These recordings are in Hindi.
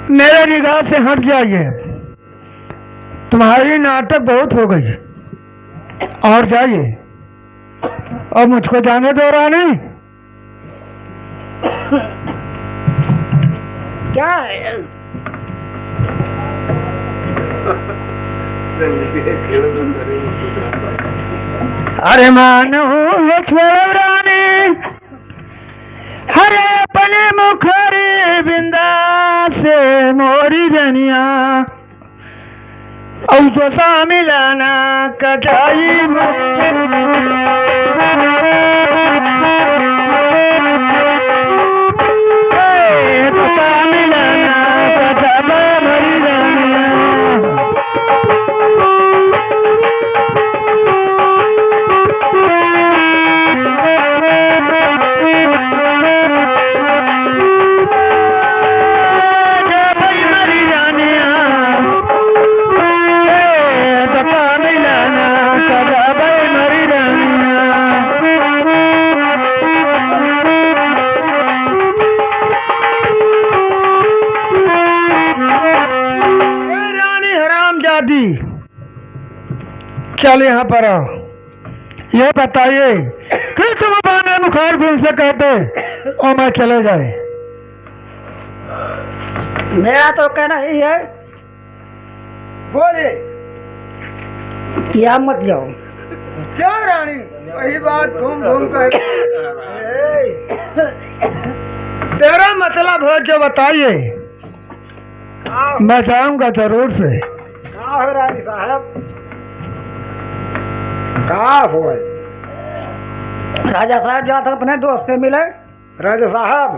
मेरे निगाह से हट जाइए, तुम्हारी नाटक बहुत हो गई और जाइए। और मुझको जाने दो रानी। क्या है? अरे मानो छोड़ो रानी, हरे अपने मुखरी बिंदा से मोरी जनिया और तो सा मिलाना कटाई चल यहाँ पर आओ। ये बताइए कि तुम अपने मुखार बिन से कहते और मैं चले जाए। मेरा तो कहना ही है, बोले या मत जाओ। क्या रानी, वही बात घूम घूम कर तेरा मतलब हो जो बताइए, मैं जाऊंगा जरूर से। कहाँ हो रानी साहब? कहाँ हो? राजा साहब जाते अपने दोस्त से मिले। राजा साहब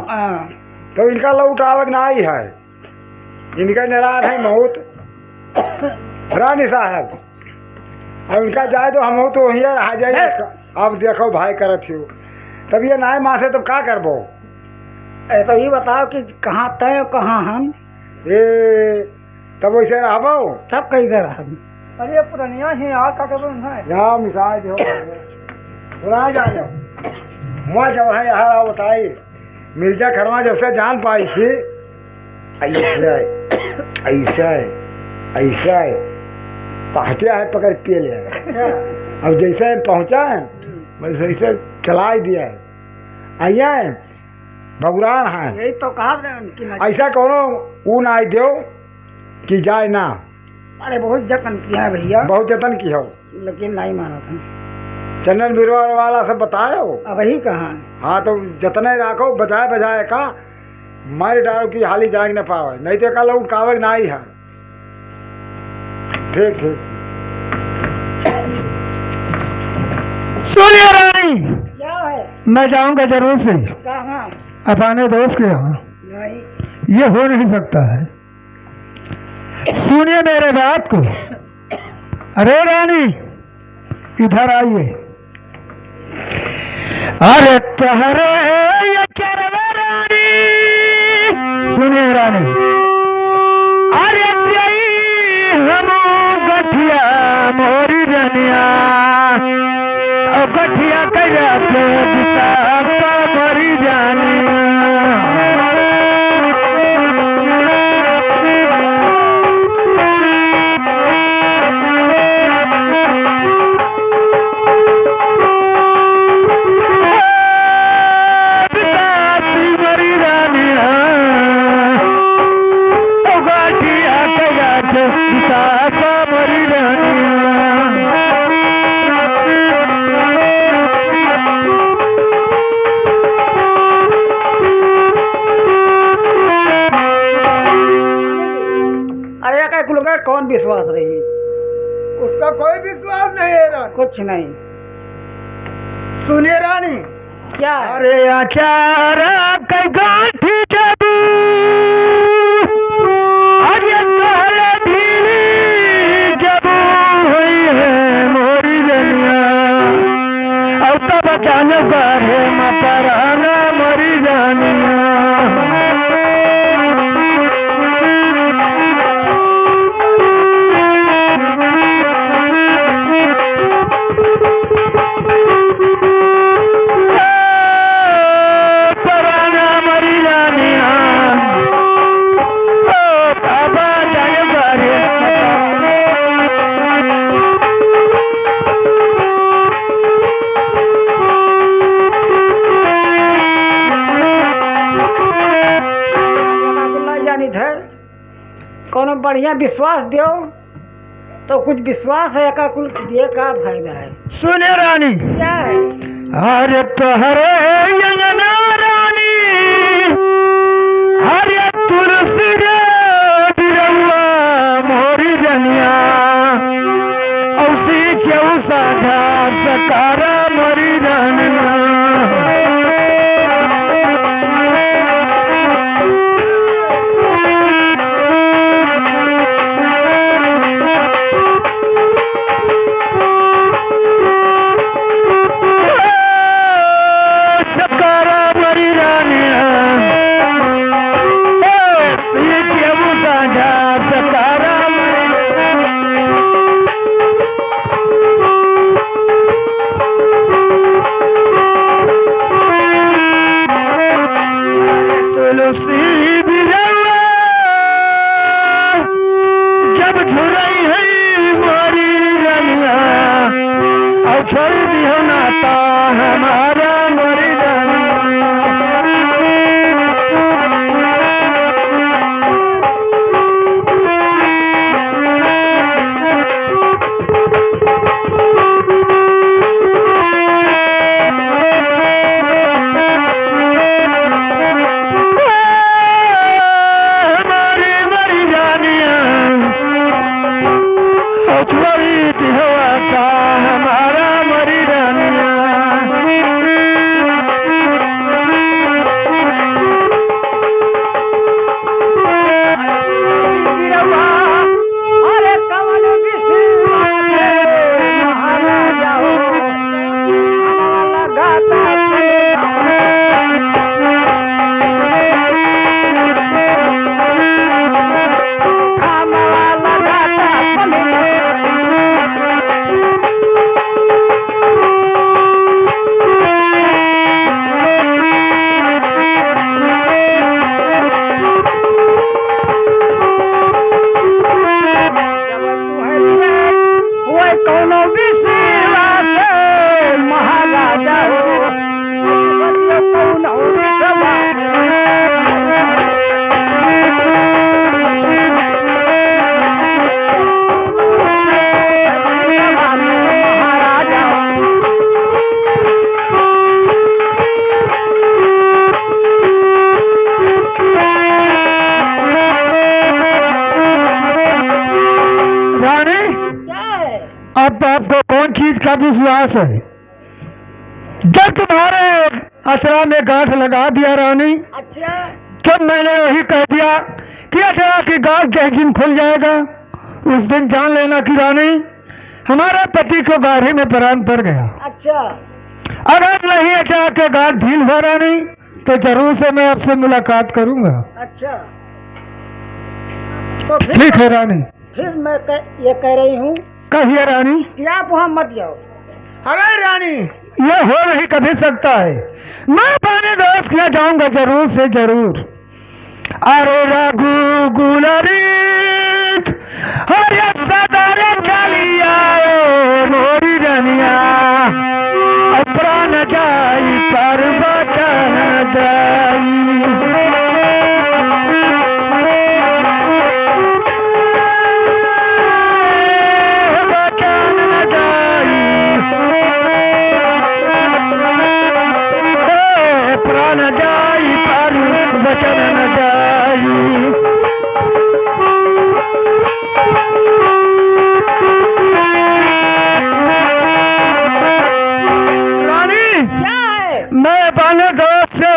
तो इनका लौट आवक ना ही है, इनका निराश है मौत। रानी साहब अब इनका जाए तो हम तो वहीं रह जाए। अब देखो भाई करत हो, तब ये नाय माँ से तब क्या करबो? ऐसा ही बताओ कि कहाँ तय कहाँ हम। ये तब वैसे रहबो सब कैसे रह? अरे पुरानिया है यार, का कर यहाँ मिसाल दो सुना जाने। मैं जब है यहाँ बताई मिर्जा खरवा जब से जान पाई थी ऐसा ऐसा ऐसा पहटिया है पकड़ पिए ले आए। अच्छा अब जैसे पहुंचा है वैसे ऐसे चला ही दिया है। आइया है भगवान है यही तो कहा था उनकी नजर। ऐसा कोनो ऊ ना आई दो कि जाए ना। अरे बहुत जतन किया है भैया, बहुत जतन की हो, लेकिन नहीं माना था। चंदन बिरवा वाला सब बताए हो। अब ही कहाँ हाँ तो जतने राखो बजाए बजाए का मार डालो की हाली जाग न पावे, नहीं तो कल उठकावे ना ही है। ठीक ठीक सुनिए रानी, क्या है? मैं जाऊंगा जरूर से कहाँ? अपने दोस्त के यहाँ। नहीं ये हो नहीं सकता है। सुनिए मेरे बात को। अरे रानी इधर आइए। अरे तहरे ये चरवा रानी, सुनिए रानी। अरे तेई हम गठिया मोरी रनिया, और गठिया कजा के मरी जानी। कौन विश्वास रही? उसका कोई विश्वास नहीं है रानी। कुछ नहीं। सुनिए रानी, क्या है? अरे आचार कई गांठी जबू, अरे तोहरे धीरी जबू हुई है मोरी रनिया, और तब जान बारे मपराना मरी जानिया। कोनो बढ़िया विश्वास दो तो कुछ विश्वास है का कुल ये का फायदा है? सुने रानी, क्या है? अरे तोहरे यंगना रानी, अरे तुलसी रे बिरौआ मोरी रनिया, औसी चौसा घास सकारा मोरी रनिया। छोड़ दियो नाता हमारा मरी अब आपको कौन चीज का विश्वास है? जब तुम्हारे असरा में गांठ लगा दिया रानी, अच्छा जब मैंने वही कह दिया कि असरा की गांठ जिस दिन खुल जाएगा उस दिन जान लेना कि रानी हमारे पति को गाढ़े में प्राण पड़ गया। अच्छा अगर नहीं असरा के गांठ ढील हो रानी तो जरूर से मैं आपसे मुलाकात करूंगा। अच्छा तो ठीक है रानी। फिर मैं ये कह रही हूँ कहिए रानी। कि आप वहाँ मत जाओ। अरे रानी यह हो नहीं कभी सकता है, मैं अपने दोस्त के जाऊंगा जरूर से जरूर। अरे रघु गुलरीत हरे सदारे चलिया मोरी रनिया प्राण जाई पर बचन जाई। प्राण जाई पर वचन न जाई। रानी क्या है? मैं अपने दोस्त से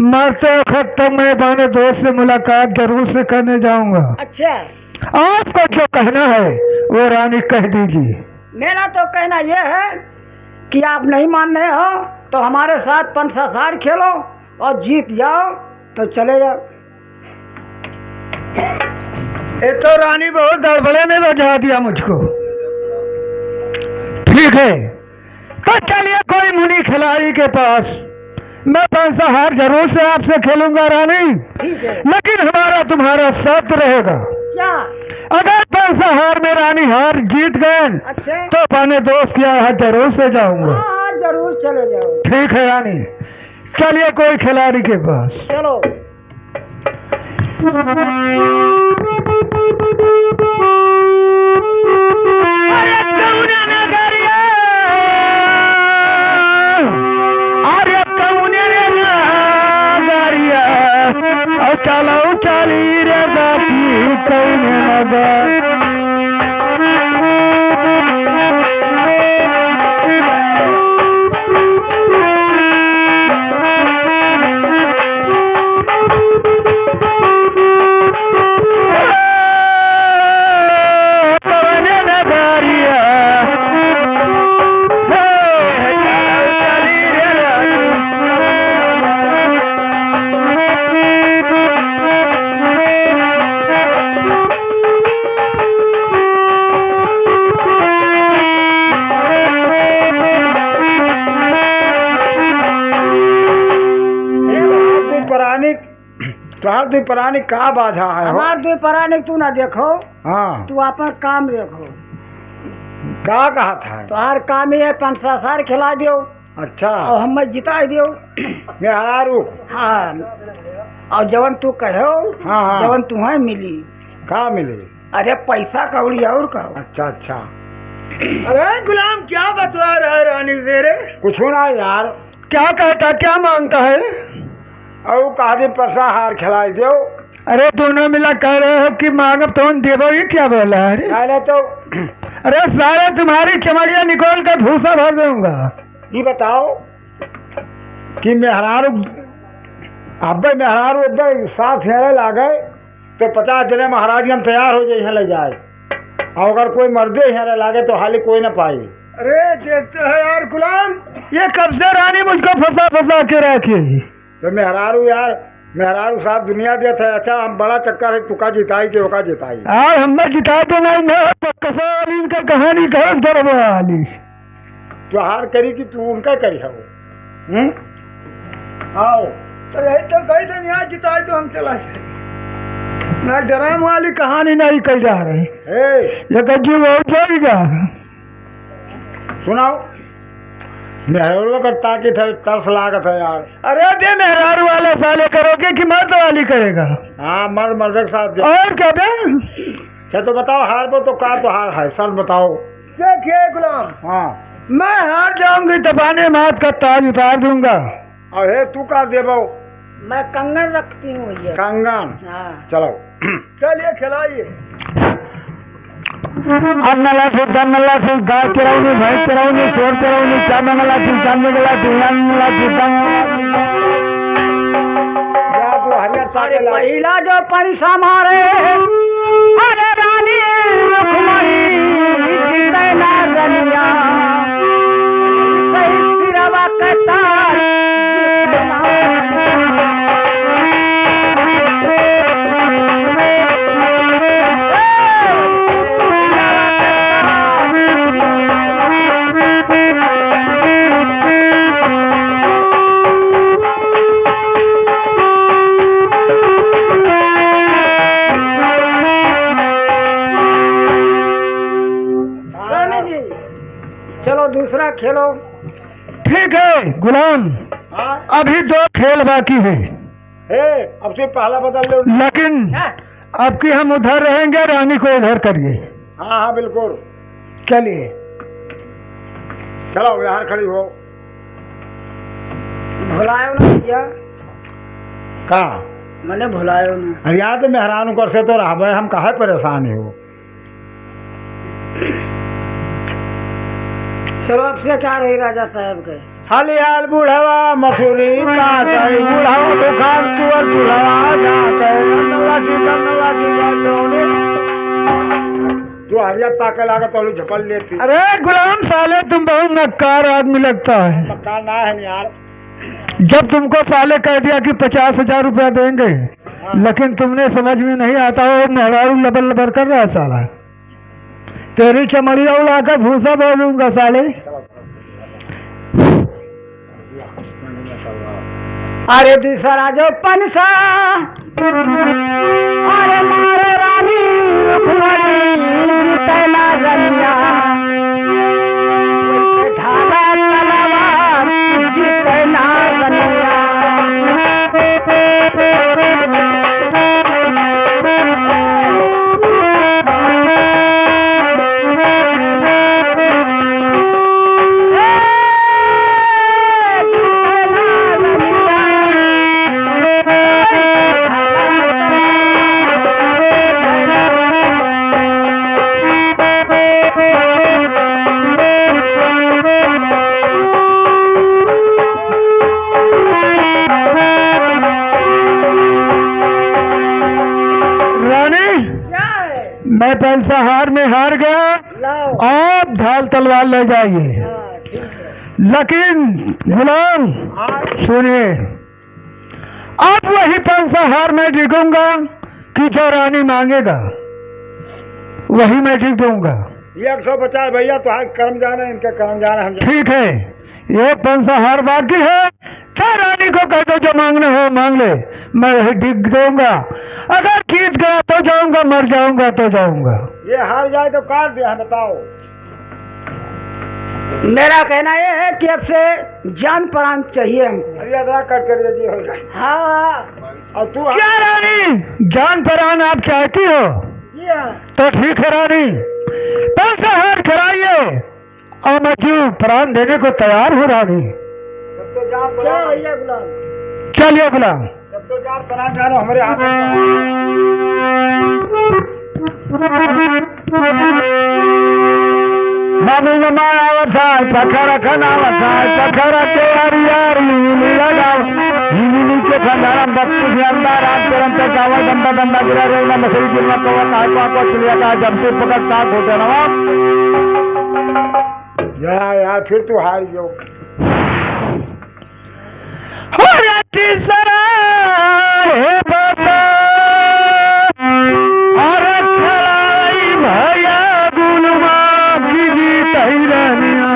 मरते वक्त तक मैं अपने दोस्त से मुलाकात जरूर से करने जाऊंगा। अच्छा आपको जो कहना है वो रानी कह दीजिए। मेरा तो कहना यह है कि आप नहीं मान रहे हो तो हमारे साथ पंसासार खेलो और जीत जाओ तो चले जाओ। ये तो रानी बहुत गड़बड़े में बजा दिया मुझको। ठीक है तो चलिए कोई मुनि खिलाड़ी के पास, मैं पंसाहार जरूर से आपसे खेलूंगा रानी, ठीक है। लेकिन हमारा तुम्हारा शर्त रहेगा। क्या? अगर पंसाहार में रानी हार जीत गए अच्छा तो अपने दोस्त के यहाँ जरूर से जाऊंगा। हाँ जरूर चले जाओ। ठीक है रानी, चलिए कोई खिलाड़ी के पास। चलो अरे कौने नगरिया, अरे कौने नगरिया, और चलो चली रे बापी कौने नगर। तोहार दुई प्राणी का बाधा है हो? हमार दुई परानिक तू ना देखो, हाँ तू अपन काम देखो। का कहा था? तोहार काम ही है पंसासार खिला दियो अच्छा और हमें जिता दियो। मैं हरारू। हाँ और जवन तू कहो हाँ हाँ जवन तुम्हें मिली। का मिले? अरे पैसा कौड़ी और कहो। अच्छा अच्छा अरे गुलाम क्या बतला रहा है रानी से रे? कुछ ना यार, क्या कहता, क्या मांगता है? और कहा दिन परसा हार खिलाई दो। अरे दोनों मिला कह रहे हो कि मांगब तो देवो, ये क्या बोला है रे? पहले तो अरे सारे तुम्हारी चमड़िया निकोल कर भूसा भर दूंगा। ये बताओ कि मेहरारू अब्बे मेहरारू अब्बे साथ फेरे ला गए तो 50 जने महाराज हम तैयार हो जाए यहाँ ले जाए, और अगर कोई मर्दे यहाँ लागे तो हाली कोई ना पाए। अरे देखते है यार गुलाम, ये कब से रानी मुझको फंसा फंसा के रखी? तो मेहरारू यार, मेहरारू साहब दुनिया देते है। अच्छा हम बड़ा चक्कर है, तुका जिताई के ओका जिताई। यार हमें जिता तो नहीं ना, तो कसौली का कहानी कर दरबाली तो हार करी कि तू उनका करी है वो। आओ तो यही तो कही थे यहाँ जिताए तो हम चला जाए ना, ड्राम वाली कहानी नहीं कही जा रही। ए ये गज्जी बहुत जाएगा। सुनाओ, मेहरारू का ताकि है, तरस लागत है यार। अरे दे मेहरारू वाले साले करोगे कि मर्द वाली करेगा? हाँ मर्द मर्द के साथ दे। और क्या बे? अच्छा तो बताओ हार वो तो का तो हार है, सर बताओ। देखिए गुलाम, हाँ मैं हार जाऊंगी तो बाने मात का ताज उतार दूंगा। और हे तू का देबो? मैं कंगन रखती हूँ भैया। कंगन। हाँ चलो चलिए खिलाइए। अन्न लाठी धन लाठी गाय चरावनी भैंस चरावनी चोर चरावनी चांदन लाठी चांदी की लाठी अन्न लाठी धन जा तू हरियर अरे साके ला पहिला जो परिसा मारे अरे रानी रुक्मणी जीते ना रनिया सही सिरवा कतार जीते ना स्वामी जी चलो दूसरा खेलो। ठीक है गुलाम, हाँ अभी 2 खेल बाकी है, हे अब से पहला बदल लो। लेकिन अब की हम उधर रहेंगे, रानी को इधर करिए। हाँ हाँ बिल्कुल, चलिए चलो यहाँ खड़ी हो। भुलायो ना भैया, कहाँ मैंने भुलायो ना। अरे यहाँ तो मेहरान कर से तो रहा हम कहा परेशान हो। चलो अब से क्या रही राजा साहब के। हलियाल बुढ़वा मसूरी काटई बुढ़वा दुकान तुअर बुढ़वा जाते जो हरिया ताके लागत वाली झपल लेती। अरे गुलाम साले, तुम बहुत नक्कार आदमी लगता है। मकान ना है यार। जब तुमको साले कह दिया कि 50,000 रुपया देंगे, लेकिन तुमने समझ में नहीं आता हो, मेहरारू लबर लबर कर रहा है साला। तेरी चमड़िया उड़ा कर भूसा बोलूंगा साले। अरे दूसरा जो पंसा अरे मारे रानी रुक्मणी जीते ना रनिया ढाला तलवार जीते ना रनिया। मैं पैसा हार में हार गया, लाओ आप ढाल तलवार ले जाइए। हाँ, ठीक है। लेकिन गुलाम सुनिए, आप वही पैसा हार में जीतूंगा कि जो रानी मांगेगा वही मैं जीतूंगा। 150 भैया तो हाथ कर्म जाना है, इनका कर्म जाना हम ठीक है, ये पैसा हार बाकी है, क्या रानी को कह दो जो मांगना हो मांग ले, मैं वही डिग दूंगा। अगर जीत गया तो जाऊंगा, मर जाऊंगा तो जाऊंगा। ये हार जाए तो काट दिया, बताओ। मेरा कहना ये है कि अब से जान प्राण चाहिए हमको। अरे आधार कट कर दीजिए, हो जाए। हाँ और तू क्या रानी, जान परान आप चाहती हो जी हाँ। तो ठीक है रानी, पैसा हार कराइए और मैं जीव प्राण देने को तैयार हूँ रानी। जब तो जान चलो परान, भैया गुलाम। चलिए गुलाम। जब तो जान परान जानो हमारे हाथ मामी नमा आवसाय पखरा खनावसाय पखरा के हरियारी नीली लगाओ नीली के खंडारम बत्ती के अंदर रात तुरंत कावा गंदा गंदा गिरा रेला मछली गिरना कवा कायपा को चलिया का जमते पकड़ साथ होते नवाब। यार फिर तू हार गयो। हो जाती सरा हे बाबा और खलाई भैया गुलमा की जीत रनिया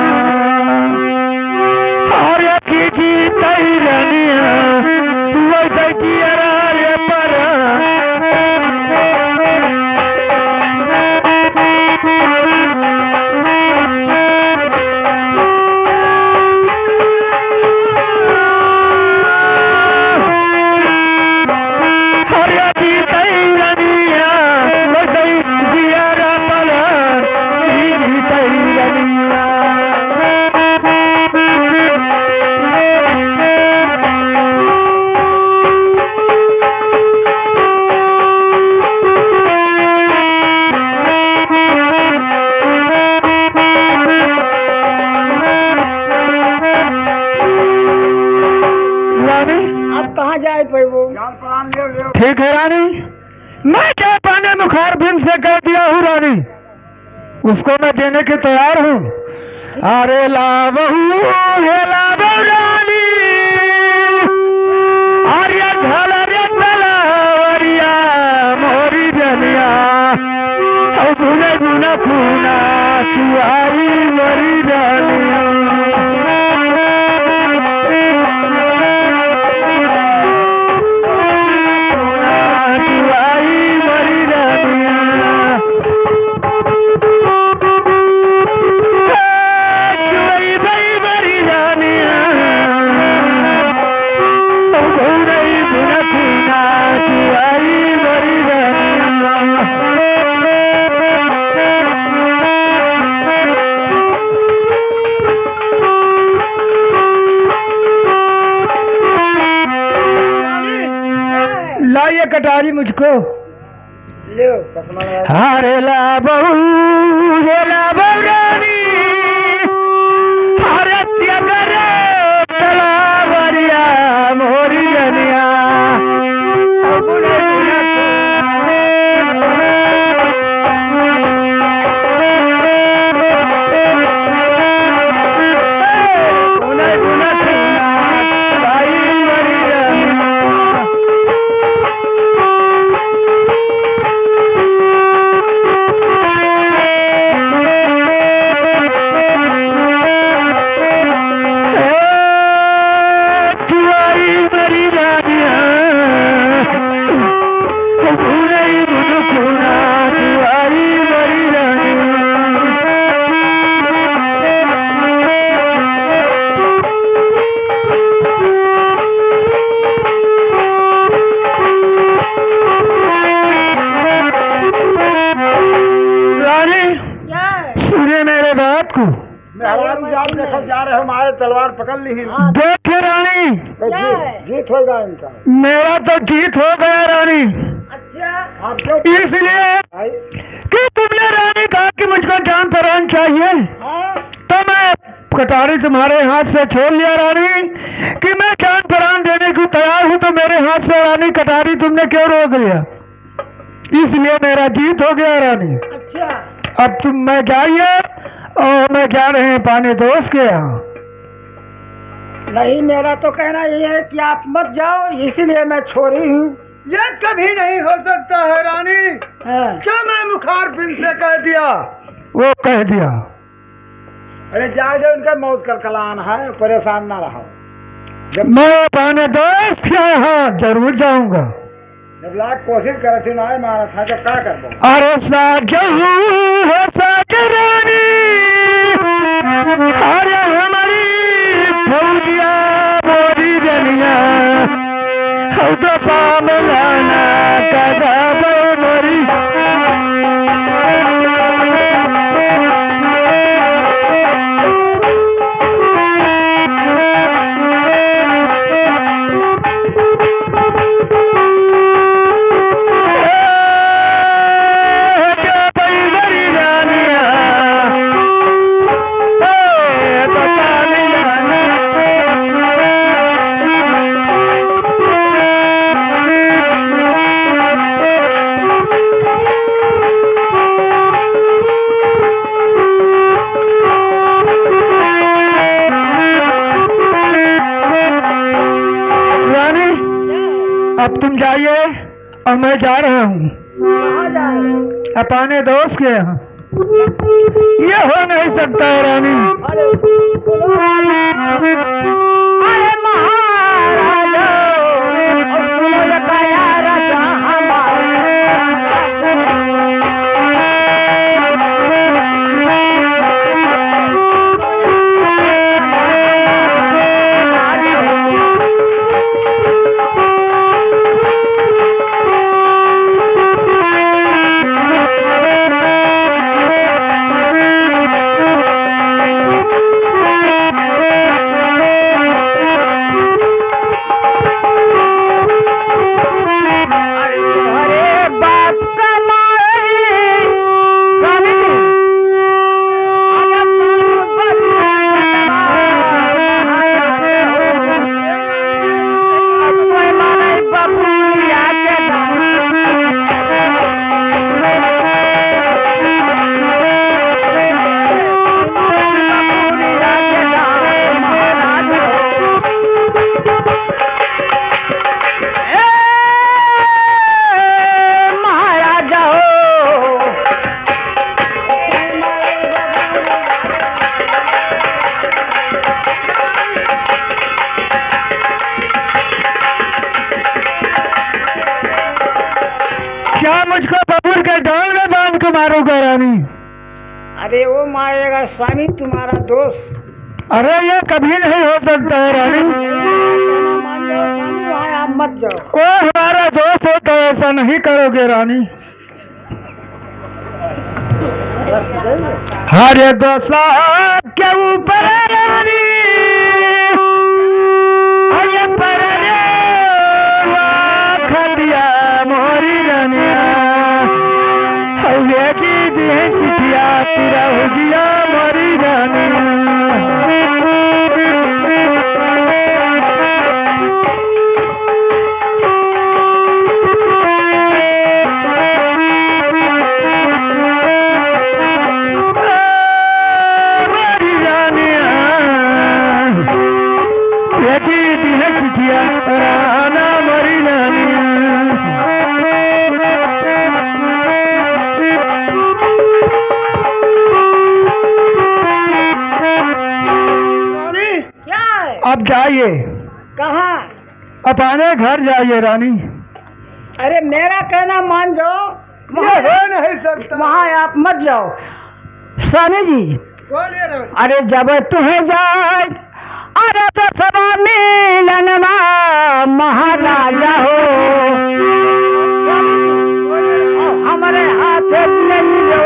और की जीत रनिया वैसे की अरारे पर ठीक है रानी, मैं क्या पाने मुखार बिन से कह दिया हूँ रानी, उसको मैं देने के तैयार हूँ। अरे लाबहू हे लाबहू रानी, आर्या झलरिया तलवरिया मोरी जनिया, और गुने गुने खूना चुआई मोरी जनिया। लाइए कटारी मुझको, हरे लाबहू हे लाबहू रानी, हरे त्यागर तलवरिया मोरी जनिया। जा रहे हमारे तलवार पकड़ ली। देख रानी, तो जीत होगा इनका। मेरा तो जीत हो गया रानी। अच्छा, आप क्यों इसलिए कि तुमने रानी कहा कि मुझको जान पहचान चाहिए, तो मैं कटारी तुम्हारे हाथ से छोड़ लिया रानी, कि मैं जान पहचान देने को तैयार हूँ। तो मेरे हाथ से रानी कटारी तुमने क्यों रोक लिया? इसलिए मेरा जीत हो गया रानी। अच्छा, अब तुम मैं जाइए, और मैं जा रहे हैं पाने दोस्त के यहाँ। नहीं, मेरा तो कहना ये है कि आप मत जाओ, इसीलिए मैं छोड़ी हूँ। ये कभी नहीं हो सकता है रानी। क्या मैं मुखार बिन से कह दिया? वो कह दिया। अरे जाओ जो उनका मौत कलकलान है, परेशान ना रहो। मैं पाने दोस्त के यहाँ जरूर जाऊंगा। जब लाख कोशिश करे थे ना मारा था, जब क्या कर दो। अरे साजहू हो साजरानी, अरे हमारी फौजिया मोरी जनिया, हम तो सामलाना कदा मोरी। अब तुम जाइए और मैं जा रहा हूँ अपने दोस्त के यहाँ। ये हो नहीं सकता है रानी। अरे महाराजा, मुझको बबूर के डोल में बांध के मारोगे रानी? अरे वो मारेगा स्वामी तुम्हारा दोस्त। अरे ये कभी नहीं हो सकता है रानी। मान जाओ स्वामी, वहाँ आप मत जाओ। वो हमारा दोस्त हो तो ऐसा नहीं करोगे रानी। हरे दोसा के ऊपर रानी, हरे पर रे खदिया मोरी रनिया, हवे की दिए चिठिया तेरा हो गया मोरी रनिया। क्या है? अब जाइए, कहाँ? अपने घर जाइए रानी। अरे मेरा कहना मान जाओ, ये हो नहीं सकता। वहाँ आप मत जाओ। स्वामी जी, बोलिए रे। अरे जब तुम्हें जाए, अरे तो सभा मिलनवा महाराजा हो, हमारे हाथ नहीं लो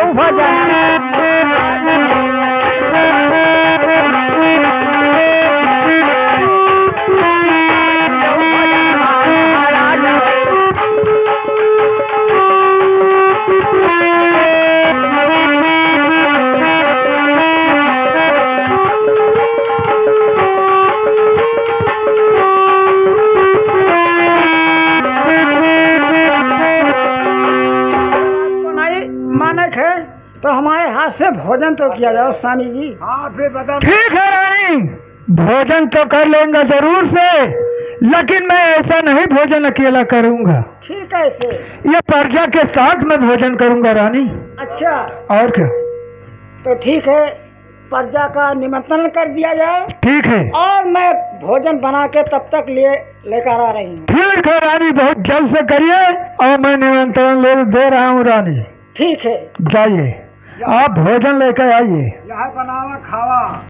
तो हमारे हाथ से भोजन तो किया जाओ स्वामी जी। हाँ फिर बता। ठीक है रानी, भोजन तो कर लेंगे जरूर से, लेकिन मैं ऐसा नहीं भोजन अकेला करूंगा। फिर कैसे? ये प्रजा के साथ में भोजन करूंगा रानी। अच्छा और क्या? तो ठीक है, प्रजा का निमंत्रण कर दिया जाए। ठीक है। और मैं भोजन बना के तब तक लेकर आ रही हूँ। ठीक है रानी, बहुत जल्द से करिए और मैं निमंत्रण ले दे रहा हूँ रानी। ठीक है, जाइए, आप भोजन लेकर आइए। यहाँ बनावा खावा।